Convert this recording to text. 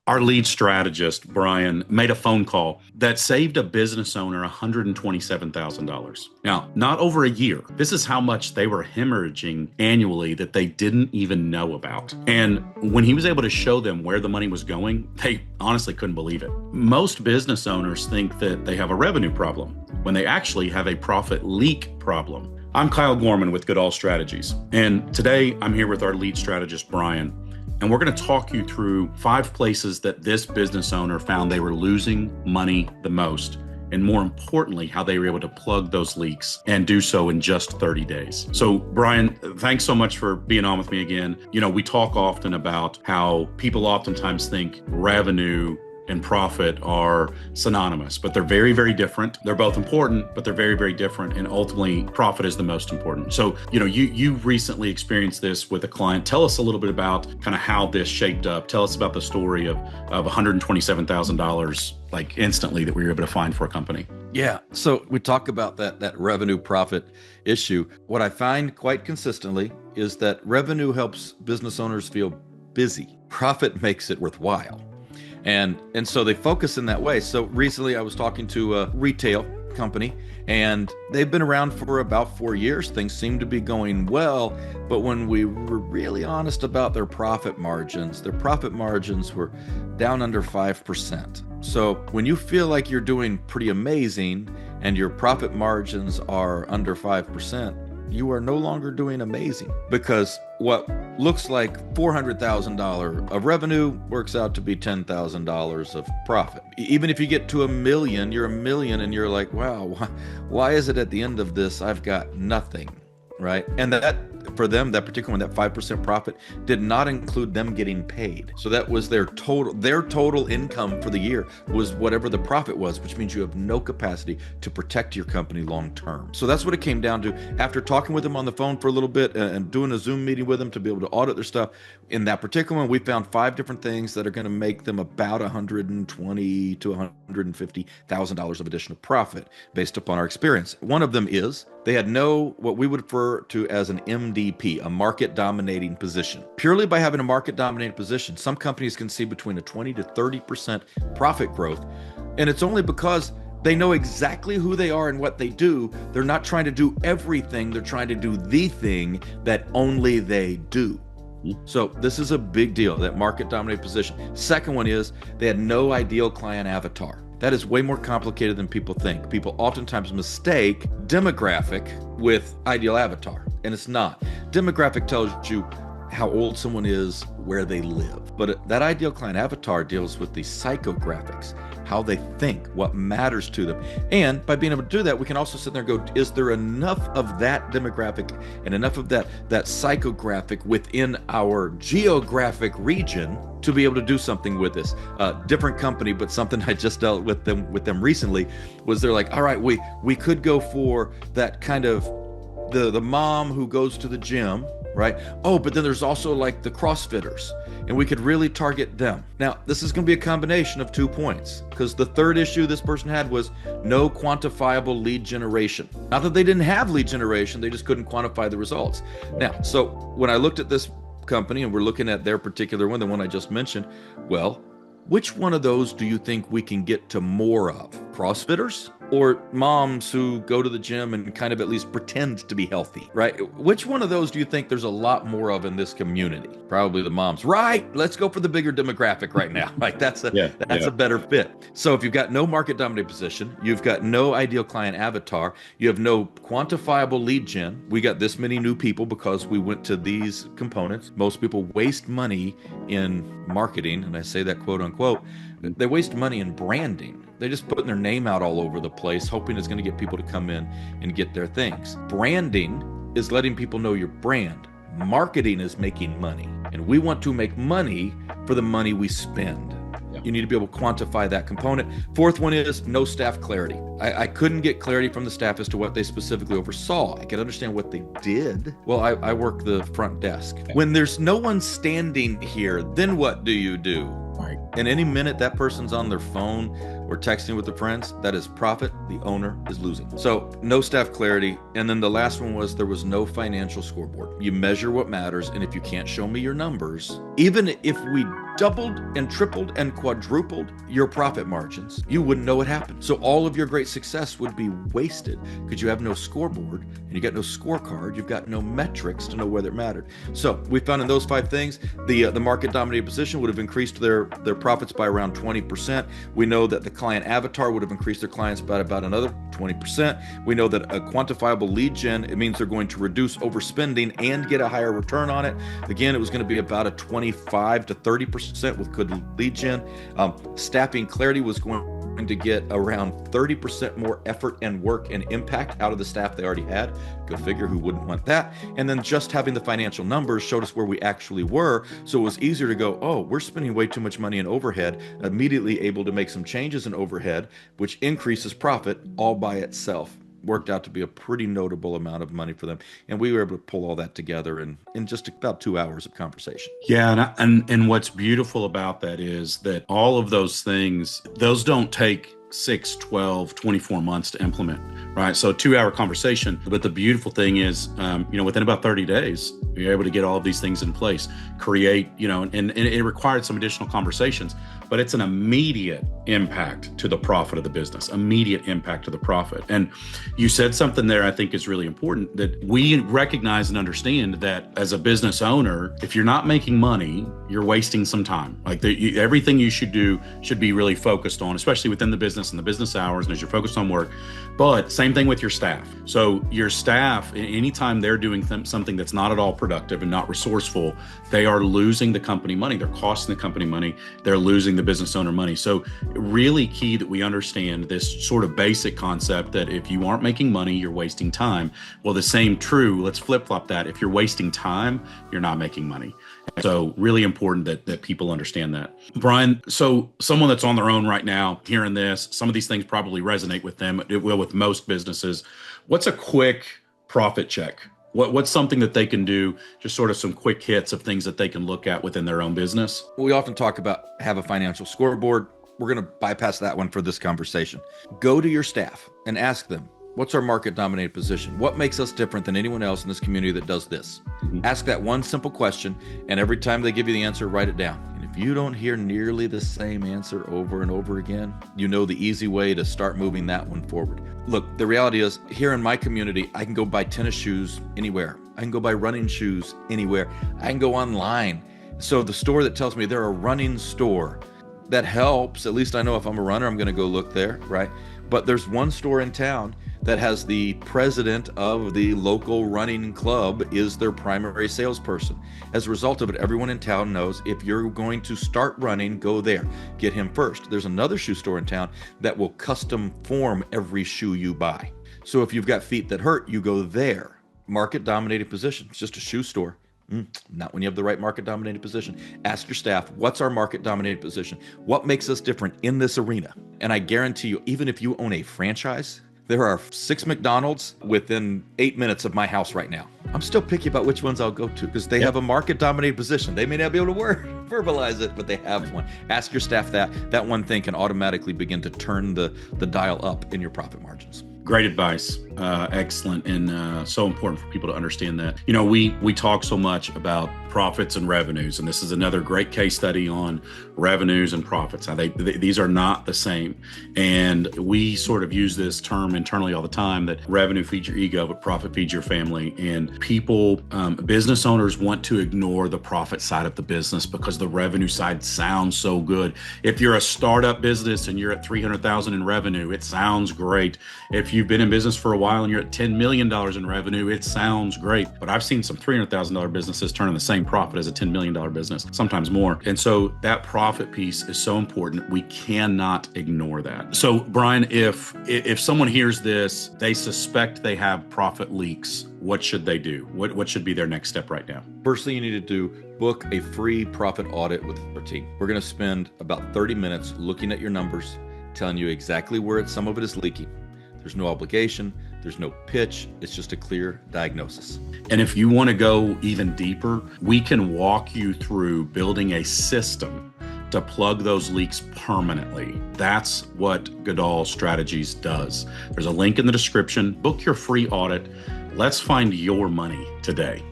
Our lead strategist, Brian, made a phone call that saved a business owner $127,000. Now, not over a year. This is how much they were hemorrhaging annually that they didn't even know about. And when he was able to show them where the money was going, they honestly couldn't believe it. Most business owners think that they have a revenue problem when they actually have a profit leak problem. I'm Kyle Gorman with Goodall Strategies. And today I'm here with our lead strategist, Brian. And we're going to talk you through 5 places that this business owner found they were losing money the most. And more importantly, how they were able to plug those leaks and do so in just 30 days. So Brian, thanks so much for being on with me again. You know, we talk often about how people oftentimes think revenue and profit are synonymous, but they're very, very different. They're both important, but they're very, very different. And ultimately, profit is the most important. So, you know, you recently experienced this with a client. Tell us a little bit about kind of how this shaped up. Tell us about the story of $127,000 like instantly that we were able to find for a company. Yeah. So we talk about that revenue profit issue. What I find quite consistently is that revenue helps business owners feel busy. Profit makes it worthwhile. And so they focus in that way. So recently I was talking to a retail company and they've been around for about 4 years. Things seem to be going well, but when we were really honest about their profit margins were down under 5%. So when you feel like you're doing pretty amazing and your profit margins are under 5%, you are no longer doing amazing, because what looks like $400,000 of revenue works out to be $10,000 of profit. Even if you get to $1 million, you're $1 million and you're like, wow, why is it at the end of this, I've got nothing, right? And that, for them, that particular one, that 5% profit did not include them getting paid. So that was their total income for the year was whatever the profit was, which means you have no capacity to protect your company long term. So that's what it came down to. After talking with them on the phone for a little bit and doing a Zoom meeting with them to be able to audit their stuff, in that particular one, we found 5 different things that are going to make them about $120,000 to $150,000 of additional profit based upon our experience. One of them is they had what we would refer to as an MDP, a market dominating position. Purely by having a market dominating position, some companies can see between a 20 to 30% profit growth. And it's only because they know exactly who they are and what they do. They're not trying to do everything. They're trying to do the thing that only they do. So this is a big deal, that market dominated position. Second one is they had no ideal client avatar. That is way more complicated than people think. People oftentimes mistake demographic with ideal avatar, and it's not. Demographic tells you how old someone is, where they live. But that ideal client avatar deals with the psychographics, how they think, what matters to them. And by being able to do that, we can also sit there and go, is there enough of that demographic and enough of that psychographic within our geographic region to be able to do something with this? Different company, but something I just dealt with them recently was they're like, all right, we could go for that kind of the mom who goes to the gym, right? Oh, but then there's also like the CrossFitters, and we could really target them. Now, this is going to be a combination of 2 points, because the third issue this person had was no quantifiable lead generation. Not that they didn't have lead generation, they just couldn't quantify the results. Now, so when I looked at this company and we're looking at their particular one, the one I just mentioned, well, which one of those do you think we can get to more of? CrossFitters or moms who go to the gym and kind of at least pretend to be healthy, right? Which one of those do you think there's a lot more of in this community? Probably the moms, right? Let's go for the bigger demographic right now. Like that's a better fit. So if you've got no market dominated position, you've got no ideal client avatar, you have no quantifiable lead gen. We got this many new people because we went to these components. Most people waste money in marketing, and I say that quote unquote. They waste money in branding. They're just putting their name out all over the place, hoping it's going to get people to come in and get their things. Branding is letting people know your brand. Marketing is making money. And we want to make money for the money we spend. Yeah. You need to be able to quantify that component. Fourth one is no staff clarity. I couldn't get clarity from the staff as to what they specifically oversaw. I could understand what they did. Well, I work the front desk. Okay. When there's no one standing here, then what do you do? Right. And any minute that person's on their phone or texting with their friends, that is profit. The owner is losing. So no staff clarity. And then the last one was there was no financial scoreboard. You measure what matters. And if you can't show me your numbers, even if we doubled and tripled and quadrupled your profit margins, you wouldn't know what happened. So all of your great success would be wasted because you have no scoreboard and you got no scorecard. You've got no metrics to know whether it mattered. So we found in those 5 things, the market dominated position would have increased their profits by around 20%. We know that the client avatar would have increased their clients by about another 20%. We know that a quantifiable lead gen, it means they're going to reduce overspending and get a higher return on it. Again, it was going to be about a 25 to 30% with good lead gen. Staffing clarity was going to get around 30% more effort and work and impact out of the staff they already had. Go figure, who wouldn't want that? And then just having the financial numbers showed us where we actually were. So it was easier to go, oh, we're spending way too much money in overhead, immediately able to make some changes in overhead, which increases profit all by itself. Worked out to be a pretty notable amount of money for them. And we were able to pull all that together in just about 2 hours of conversation. Yeah. And what's beautiful about that is that all of those things, those don't take 6, 12, 24 months to implement, right? So 2-hour conversation. But the beautiful thing is, within about 30 days, you're able to get all of these things in place, create, and it required some additional conversations, but it's an immediate impact to the profit of the business, immediate impact to the profit. And you said something there I think is really important, that we recognize and understand that as a business owner, if you're not making money, you're wasting some time. Like everything you should do should be really focused on, especially within the business and the business hours and as you're focused on work. But same thing with your staff. So your staff, anytime they're doing something that's not at all productive and not resourceful, they are losing the company money. They're costing the company money. They're losing the business owner money. So really key that we understand this sort of basic concept that if you aren't making money, you're wasting time. Well, the same true, let's flip-flop that. If you're wasting time, you're not making money. So really important that people understand that. Brian, so someone that's on their own right now, hearing this, some of these things probably resonate with them. It will with most businesses. What's a quick profit check? What's something that they can do, just sort of some quick hits of things that they can look at within their own business? We often talk about have a financial scoreboard. We're going to bypass that one for this conversation. Go to your staff and ask them, what's our market dominated position? What makes us different than anyone else in this community that does this? Mm-hmm. Ask that one simple question, and every time they give you the answer, write it down. And if you don't hear nearly the same answer over and over again, you know the easy way to start moving that one forward. Look, the reality is, here in my community, I can go buy tennis shoes anywhere. I can go buy running shoes anywhere. I can go online. So the store that tells me they're a running store, that helps. At least I know if I'm a runner, I'm going to go look there, right? But there's one store in town that has the president of the local running club is their primary salesperson. As a result of it, everyone in town knows if you're going to start running, go there. Get him first. There's another shoe store in town that will custom form every shoe you buy. So if you've got feet that hurt, you go there. Market dominated position. It's just a shoe store. Not when you have the right market dominated position. Ask your staff, what's our market dominated position? What makes us different in this arena? And I guarantee you, even if you own a franchise, there are 6 McDonald's within 8 minutes of my house right now. I'm still picky about which ones I'll go to because they have a market dominated position. They may not be able to verbalize it, but they have one. Ask your staff that. That one thing can automatically begin to turn the dial up in your profit margins. Great advice. Excellent. And so important for people to understand that. We talk so much about profits and revenues, and this is another great case study on revenues and profits. How these are not the same. And we sort of use this term internally all the time that revenue feeds your ego, but profit feeds your family. And people, business owners want to ignore the profit side of the business because the revenue side sounds so good. If you're a startup business and you're at $300,000 in revenue, it sounds great. If you've been in business for a while and you're at $10 million in revenue, it sounds great. But I've seen some $300,000 businesses turn in the same profit as a $10 million business, sometimes more. And so that profit piece is so important. We cannot ignore that. So Brian, if someone hears this, they suspect they have profit leaks, what should they do? What should be their next step right now? First thing you need to do, book a free profit audit with our team. We're going to spend about 30 minutes looking at your numbers, telling you exactly where some of it is leaking. There's no obligation. There's no pitch. It's just a clear diagnosis. And if you want to go even deeper, we can walk you through building a system to plug those leaks permanently. That's what Goodall Strategies does. There's a link in the description. Book your free audit. Let's find your money today.